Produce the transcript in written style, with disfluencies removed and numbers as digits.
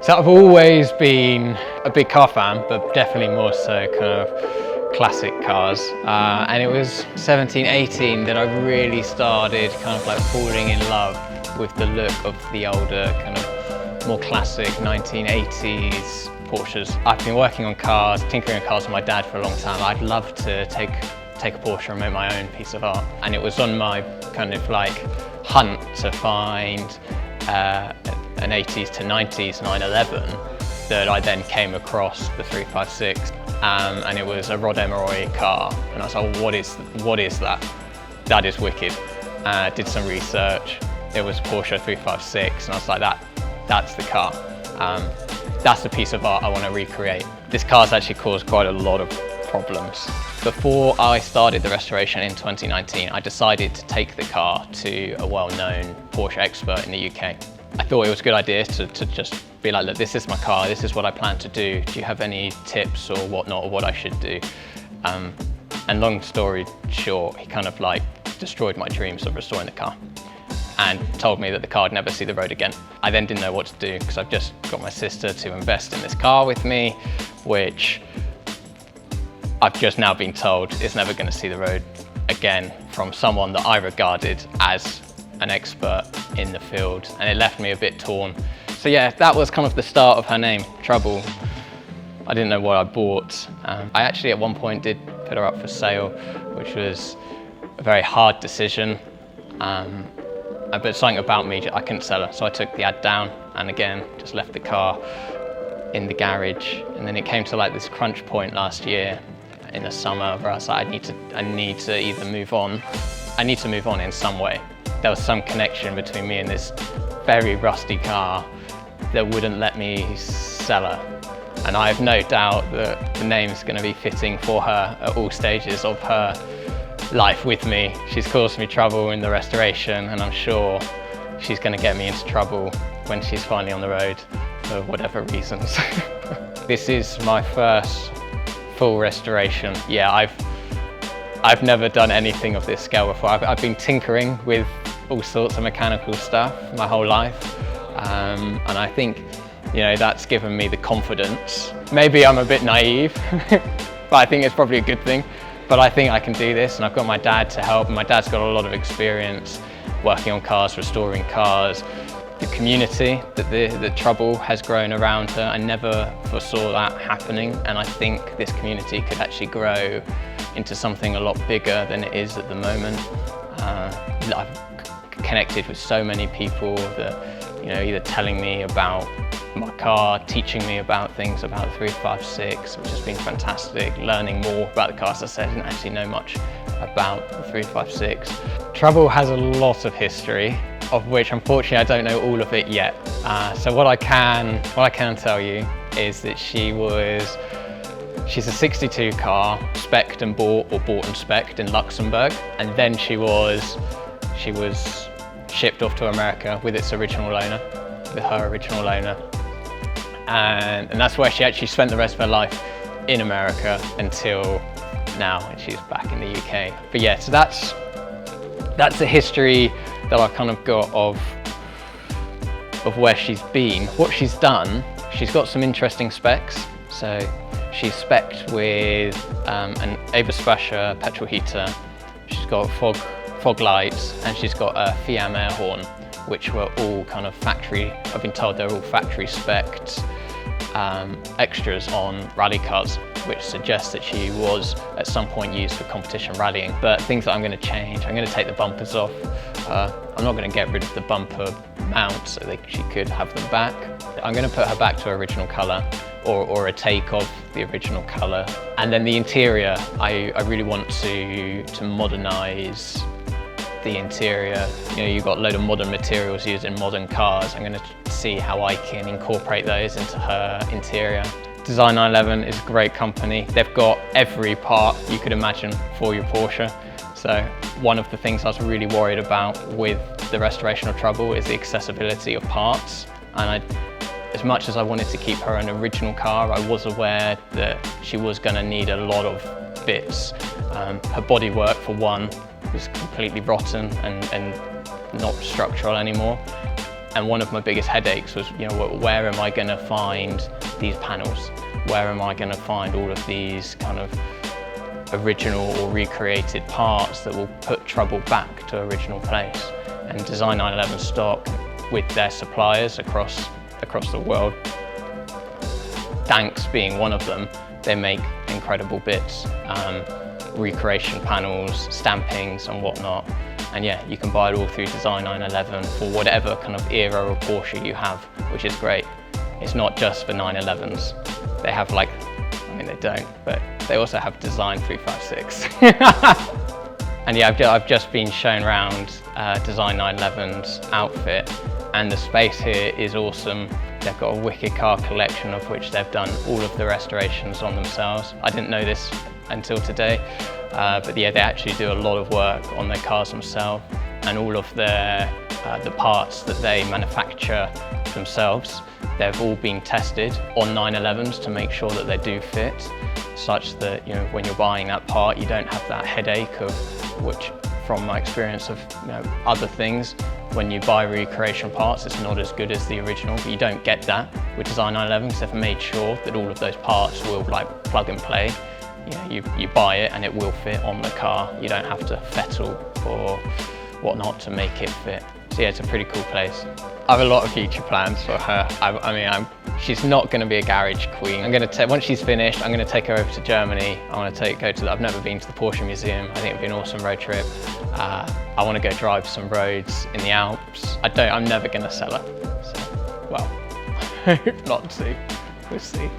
So I've always been a big car fan, but definitely more so kind of classic cars. And it was 17, 18 that I really started kind of like falling in love with the look of the older kind of more classic 1980s Porsches. I've been working on cars, tinkering on cars with my dad for a long time. I'd love to take a Porsche and make my own piece of art. And it was on my kind of like hunt to find an 80s to 90s 911 that I then came across the 356, and it was a Rod Emeroy car, and I was like, what is that? That is wicked. Did some research. It was Porsche 356, and I was like, that's the car. That's the piece of art I want to recreate. This car's actually caused quite a lot of problems. Before I started the restoration in 2019, I decided to take the car to a well-known Porsche expert in the UK. I thought it was a good idea to just be like, look, this is my car, this is what I plan to do. Do you have any tips or whatnot, or what I should do? And long story short, he kind of like destroyed my dreams of restoring the car and told me that the car would never see the road again. I then didn't know what to do because I've just got my sister to invest in this car with me, which I've just now been told is never going to see the road again from someone that I regarded as an expert in the field, and it left me a bit torn. So yeah, that was kind of the start of her name, Trouble. I didn't know what I bought. I actually at one point did put her up for sale, which was a very hard decision. But something about me, I couldn't sell her, so I took the ad down and again, just left the car in the garage. And then it came to like this crunch point last year in the summer where I was like, I need to either move on. I need to move on in some way. There was some connection between me and this very rusty car that wouldn't let me sell her. And I have no doubt that the name's going to be fitting for her at all stages of her life with me. She's caused me trouble in the restoration, and I'm sure she's going to get me into trouble when she's finally on the road for whatever reasons. This is my first full restoration. Yeah, I've never done anything of this scale before. I've been tinkering with all sorts of mechanical stuff my whole life, and I think, you know, that's given me the confidence. Maybe I'm a bit naive, but I think it's probably a good thing. But I think I can do this, and I've got my dad to help, and my dad's got a lot of experience working on cars, restoring cars. The community that Trouble has grown around her, I never foresaw that happening, and I think this community could actually grow into something a lot bigger than it is at the moment. I've connected with so many people that, you know, either telling me about my car, teaching me about things about the 356, which has been fantastic, learning more about the car. As I said, I didn't actually know much about the 356. Trouble has a lot of history, of which unfortunately I don't know all of it yet. So what I can tell you is that she's a 62 car, spec'd and bought, or bought and spec'd in Luxembourg, and then she was shipped off to America with its original owner, with her original owner. And that's where she actually spent the rest of her life, in America, until now when she's back in the UK. But yeah, so that's the history that I've kind of got of where she's been. What she's done, she's got some interesting specs. So she's spec'd with an Eberspacher petrol heater, she's got fog lights, and she's got a Fiam air horn, which were all kind of factory, I've been told they're all factory spec'd extras on rally cars, which suggests that she was at some point used for competition rallying. But things that I'm going to change, I'm going to take the bumpers off. I'm not going to get rid of the bumper mount so that she could have them back. I'm going to put her back to her original colour, or a take of the original colour. And then the interior, I really want to modernise the interior. You know, you've got a load of modern materials used in modern cars. I'm going to see how I can incorporate those into her interior. Design 911 is a great company. They've got every part you could imagine for your Porsche. So one of the things I was really worried about with the restoration of Trouble is the accessibility of parts. And as much as I wanted to keep her an original car, I was aware that she was going to need a lot of bits. Her bodywork, for one, was completely rotten and not structural anymore. And one of my biggest headaches was, where am I going to find these panels? Where am I going to find all of these kind of original or recreated parts that will put trouble back to original place? And Design 911 stock, with their suppliers across the world, Danks being one of them, they make incredible bits, recreation panels, stampings and whatnot. And yeah, you can buy it all through Design 911 for whatever kind of era or Porsche you have, which is great. It's not just for 911s. They have they don't, but they also have Design 356. And yeah, I've just been shown around Design 911's outfit, and the space here is awesome. They've got a wicked car collection of which they've done all of the restorations on themselves. I didn't know this until today, but yeah, they actually do a lot of work on their cars themselves, and all of the parts that they manufacture themselves, they've all been tested on 911s to make sure that they do fit, such that when you're buying that part, you don't have that headache of, which from my experience of other things, when you buy recreation parts, it's not as good as the original, but you don't get that with Design 911 because they've made sure that all of those parts will plug and play. You buy it and it will fit on the car. You don't have to fettle or whatnot to make it fit. So yeah, it's a pretty cool place. I have a lot of future plans for her. She's not going to be a garage queen. Once she's finished, I'm going to take her over to Germany. I've never been to the Porsche Museum. I think it'd be an awesome road trip. I want to go drive some roads in the Alps. I'm never going to sell her. So, well, I hope not to. We'll see.